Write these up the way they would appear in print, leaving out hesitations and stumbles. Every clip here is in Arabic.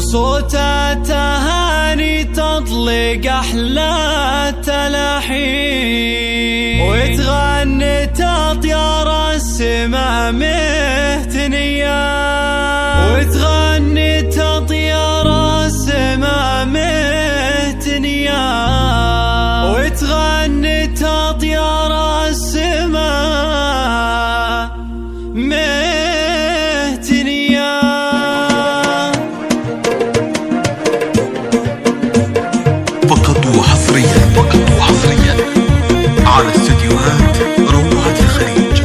وصوت التهاني تطلق أحلى التلاحين، وتغني تطير السما مهتنية، وتغني تطير السما مهتنية، وتغني تطير السما مهتنية. فقط وحصريا على استديوهات روعة الخليج،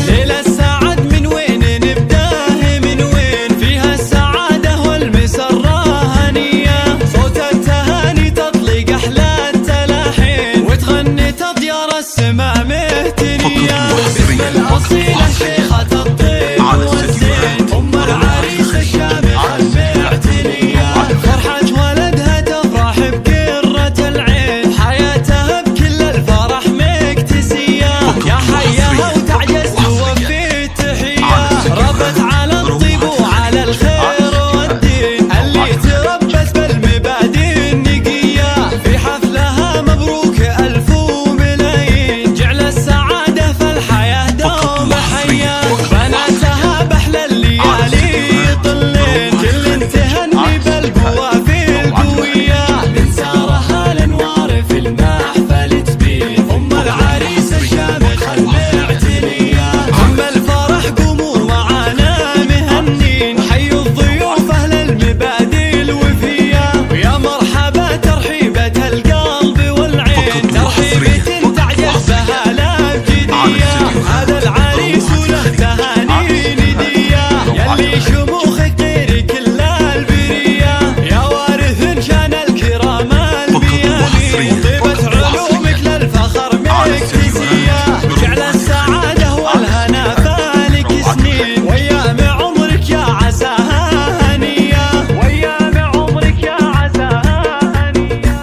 ليلة السعد من وين نبداه، من وين فيها السعادة والمسرة هنية، صوت التهاني تطلق أحلى التلاحين، وتغني تطير السما مهتنية، باسم الأصيلة شيخة الطيب والزين، أم العريس الشامخة المعتنية، فرحة ولدها تفرح بقرة العين، حياتها بكل الفرح مكتسية، يا حياها وتعجز توفي تحية، ربت على الطيب وعلى الخير والدين، اللي تربت بالمبادئ النقية، في حفلها مبروك ألف وملايين، جعل السعادة في الحياة دوم حية، بناتها بأحلى الليالي يطلين، كل تهني بالقوة في القوية، من سارها الانوار في المحفل تبين، ام العريس الشامخة المعتنية، ام الفرح قوموا معانا مهنين، حيوا الضيوف اهل المبادئ الوفية، ويا مرحبا ترحيبة القلب والعين، ترحيبة تعجز بها لا بجدية، هذا العريس وله تهاني ندية، يلي شموخك غير كل البرية، يا وارث شان الكرام الميامين، طيبة علومك للفخر مكتسية، جعل السعادة والهنا فالك سنين، وايام عمرك يا عساها هنية، وايام عمرك يا عساها هنية.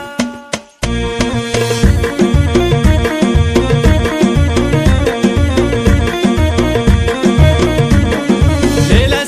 ليلة